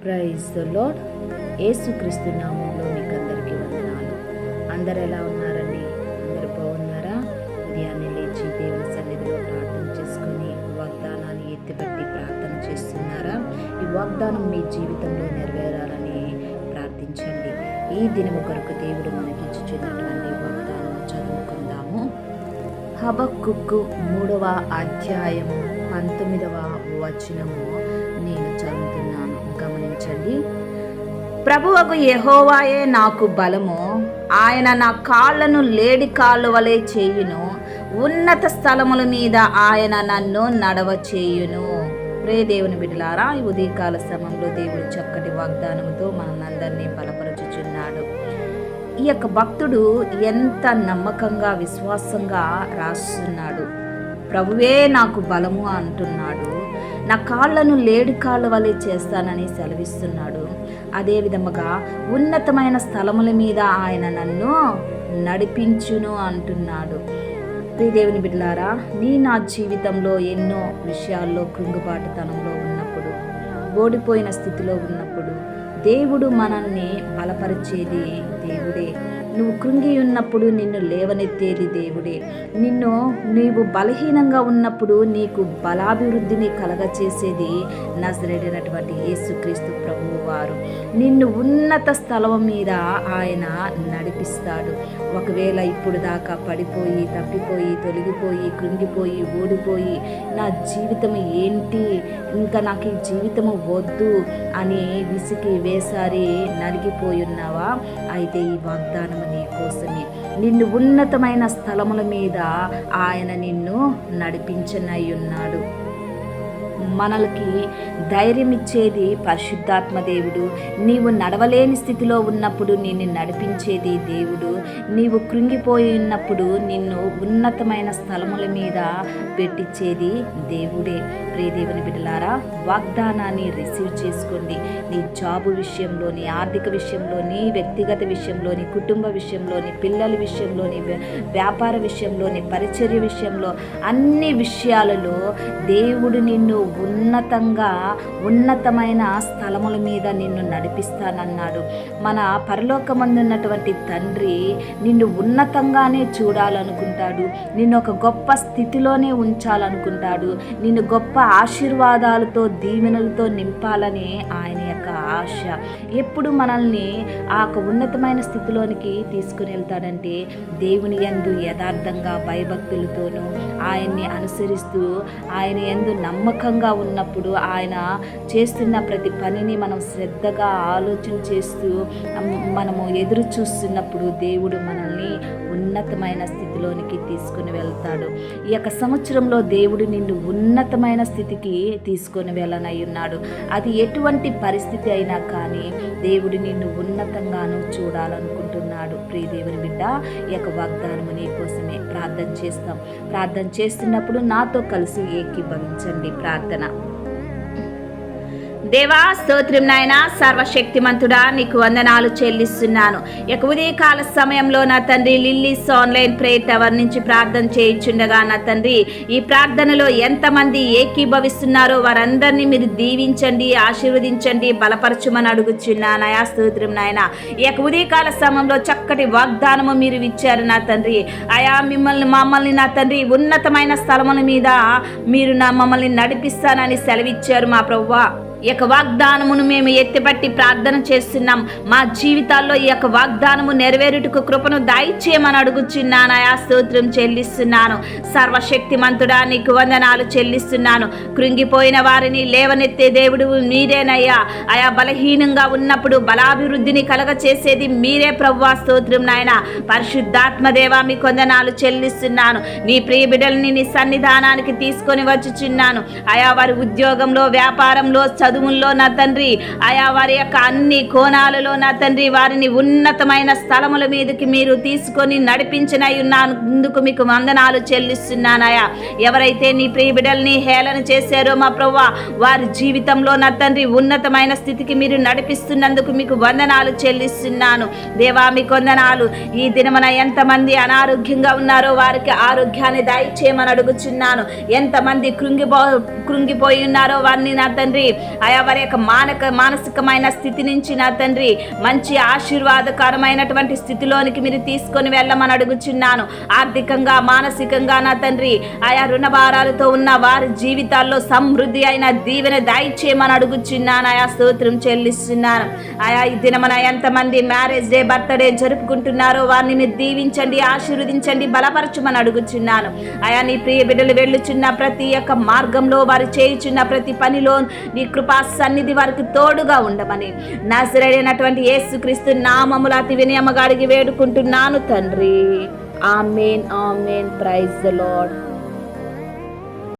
Praise the lord. యేసుక్రీస్తు నామంలో మీకు అందరికీ వందనాలు. అందరు ఎలా ఉన్నారండి? అందరు బాగున్నారా? ఉదయాన్నే లేచి దేవుని సన్నిధిలో ప్రార్థన చేసుకొని వాగ్దానాన్ని ఎత్తిపట్టి ప్రార్థన చేస్తున్నారా? ఈ వాగ్దానం మీ జీవితంలో నెరవేరాలని ప్రార్థించండి. ఈ దినము కొరకు దేవుడు మనకిచ్చుచున్నటువంటి వాగ్దానం చదువుకుందాము. హబక్కుకు 3వ అధ్యాయము 19వ వచనము నేను చదువుతున్నాను, గమనించండి. ప్రభువగు యెహోవాయే నాకు బలము, ఆయన నా కాళ్ళను లేడి కాళ్ళు వలె చేయును, ఉన్నత స్థలముల మీద ఆయన నన్ను నడవ చేయును. ప్రే దేవుని బిడ్డలారా, ఈ ఉదయకాల సమయంలో దేవుడు చక్కటి వాగ్దానంతో మనందరినీ బలపరచుచున్నాడు. ఈ యొక్క భక్తుడు ఎంత నమ్మకంగా విశ్వాసంగా రాస్తున్నాడు. ప్రభువే నాకు బలము అంటున్నాడు. నా కాళ్ళను లేడి కాళ్ళ వలె చేస్తానని సెలవిస్తున్నాడు. అదే విధముగా ఉన్నతమైన స్థలముల మీద ఆయన నన్ను నడిపించును అంటున్నాడు. దేవుని బిడ్డలారా, నా జీవితంలో ఎన్నో విషయాల్లో కృంగుబాటుతనంలో ఉన్నప్పుడు, ఓడిపోయిన స్థితిలో ఉన్నప్పుడు దేవుడు మనల్ని బలపరిచేది దేవుడే. నువ్వు కృంగి ఉన్నప్పుడు నిన్ను లేవనెత్తేది దేవుడే. నీవు బలహీనంగా ఉన్నప్పుడు నీకు బలాభివృద్ధిని కలగచేసేది నజరేయుడైనటువంటి యేసుక్రీస్తు ప్రభువు వారు. నిన్ను ఉన్నత స్థలం మీద ఆయన నడిపిస్తాడు. ఒకవేళ ఇప్పుడు దాకా పడిపోయి, తప్పిపోయి, తొలగిపోయి, కృంగిపోయి, ఓడిపోయి నా జీవితం ఏంటి, ఇంకా నాకు ఈ జీవితము వద్దు అని విసికి వేసారి నలిగిపోయి ఉన్నావా? అయితే ఈ వాగ్దానం నీ కోసమే. నిన్ను ఉన్నతమైన స్థలముల మీద ఆయన నిన్ను నడిపించనయ్యున్నాడు. మనలకి ధైర్యం ఇచ్చేది పరిశుద్ధాత్మ దేవుడు. నీవు నడవలేని స్థితిలో ఉన్నప్పుడు నిన్ను నడిపించేది దేవుడు. నీవు కృంగిపోయి ఉన్నప్పుడు నిన్ను ఉన్నతమైన స్థలముల మీద పెట్టించేది దేవుడే. ప్రియ దేవుని బిడ్డలారా, వాగ్దానాన్ని రిసీవ్ చేసుకోండి. నీ జాబు విషయంలో, నీ ఆర్థిక విషయంలో, నీ వ్యక్తిగత విషయంలో, నీ కుటుంబ విషయంలో, నీ పిల్లల విషయంలో, నీ వ్యాపార విషయంలో, నీ పరిచర్య విషయంలో, అన్ని విషయాలలో దేవుడు నిన్ను ఉన్నతమైన స్థలముల మీద నిన్ను నడిపిస్తానన్నాడు. మన పరలోకమందున్నటువంటి తండ్రి నిన్ను ఉన్నతంగానే చూడాలనుకుంటాడు. నిన్ను ఒక గొప్ప స్థితిలోనే ఉంచాలనుకుంటాడు. నిన్ను గొప్ప ఆశీర్వాదాలతో, దీవెనలతో నింపాలని ఆయన యొక్క ఆశ. ఎప్పుడు మనల్ని ఆ ఉన్నతమైన స్థితిలోనికి తీసుకుని వెళ్తాడంటే దేవుని యందు యథార్థంగా భయభక్తులతోనూ ఆయన్ని అనుసరిస్తూ ఆయన యందు నమ్మకంగా ఉన్నప్పుడు, ఆయన చేస్తున్న ప్రతి పనిని మనం శ్రద్ధగా ఆలోచన చేస్తూ మనము ఎదురు చూస్తున్నప్పుడు దేవుడు మనల్ని ఉన్నతమైన స్థితిలోనికి తీసుకుని వెళ్తాడు. ఈ యొక్క సంవత్సరంలో దేవుడు నిన్ను ఉన్నతమైన స్థితికి తీసుకొని వెళ్ళనై ఉన్నాడు. అది ఎటువంటి పరిస్థితి అయినా కానీ దేవుడు నిన్ను ఉన్నతంగాను చూడాలనుకుంటున్నాడు. ప్రియ దేవుని బిడ్డ, ఈ యొక్క వాగ్దానము నీ కోసమే. ప్రార్థన చేస్తాం. ప్రార్థన చేస్తున్నప్పుడు నాతో కలిసి ఏకీభవించండి. ప్రార్థన. దేవా, స్తోత్రం నాయనా, సర్వశక్తిమంతుడా, నీకు వందనాలు చెల్లిస్తున్నాను. ఇక ఉదయకాల సమయంలో నా తండ్రి లిల్లీస్ ఆన్లైన్ ప్రేయర్ టవర్ నుంచి ప్రార్థన చేయించుండగా నా తండ్రి, ఈ ప్రార్థనలో ఎంతమంది ఏకీభవిస్తున్నారో వారందరినీ మీరు దీవించండి, ఆశీర్వదించండి, బలపరచుమని అడుగుచున్నానయా. స్తోత్రం నాయన. ఈ యొక్క ఉదయకాల సమయంలో చక్కటి వాగ్దానము మీరు ఇచ్చారు నా తండ్రి. అయా మమ్మల్ని నా తండ్రి ఉన్నతమైన స్థలముల మీద మీరు మమ్మల్ని నడిపిస్తానని సెలవిచ్చారు మా ప్రభువా. ఈ యొక్క వాగ్దానమును మేము ఎత్తిపట్టి ప్రార్థన చేస్తున్నాం. మా జీవితాల్లో ఈ యొక్క వాగ్దానము నెరవేరుటకు కృపను దయచేయమని అడుగుచున్నానయా. స్తోత్రం చెల్లిస్తున్నాను. సర్వశక్తిమంతుడా, నీకు వందనాలు చెల్లిస్తున్నాను. కృంగిపోయిన వారిని లేవనెత్తే దేవుడు మీరేనయ్యా. ఆయా బలహీనంగా ఉన్నప్పుడు బలాభివృద్ధిని కలగ చేసేది మీరే ప్రభువా. స్తోత్రం నాయన. పరిశుద్ధాత్మదేవా, మీకు వందనాలు చెల్లిస్తున్నాను. నీ ప్రియ బిడ్డల్ని నీ సన్నిధానానికి తీసుకొని వచ్చుచున్నాను. ఆయా వారి ఉద్యోగంలో, వ్యాపారంలో, చదువుల్లో నా తండ్రి, ఆయా వారి యొక్క అన్ని కోణాలలో నా తండ్రి వారిని ఉన్నతమైన స్థలముల మీదకి మీరు తీసుకొని నడిపించినై ఉన్నందుకు మీకు వందనాలు చెల్లిస్తున్నానయా. ఎవరైతే నీ ప్రియ బిడ్డల్ని హేళన చేశారో మా ప్రభువా, వారి జీవితంలో నా తండ్రి ఉన్నతమైన స్థితికి మీరు నడిపిస్తున్నందుకు మీకు వందనాలు చెల్లిస్తున్నాను. దేవా, మీకు వందనాలు. ఈ దినమున ఎంతమంది అనారోగ్యంగా ఉన్నారో వారికి ఆరోగ్యాన్ని దయచేయమని అడుగుచున్నాను. ఎంతమంది కృంగిపోయి ఉన్నారో వారిని నా తండ్రి ఆయా వారి యొక్క మానసికమైన స్థితి నుంచి నా తండ్రి మంచి ఆశీర్వాదకరమైనటువంటి స్థితిలోనికి మీరు తీసుకొని వెళ్ళమని అడుగుచున్నాను. ఆర్థికంగా మానసికంగా నా తండ్రి ఆయా రుణ భారాలతో ఉన్న వారి జీవితాల్లో సమృద్ధి అయిన దీవెన దయచేయమని అడుగుచున్నాను. ఆయా స్తోత్రం చెల్లిస్తున్నాను. ఆయా ఈ దినమన ఎంతమంది మ్యారేజ్ డే బర్త్డే జరుపుకుంటున్నారో వారిని మీరు దీవించండి, ఆశీర్వదించండి, బలపరచమని అడుగుచున్నాను. ఆయా నీ ప్రియ బిడ్డలు వెళ్ళుచున్న ప్రతి ఒక్క మార్గంలో వారు చేయుచున్న ప్రతి పనిలో నీ కృపా సన్నిధి వారికి తోడుగా ఉండమని నజరేయుడైనటువంటి యేసుక్రీస్తు నామములో అతి వినయముగా అడిగి వేడుకుంటున్నాను తండ్రి. Amen amen. Praise the lord.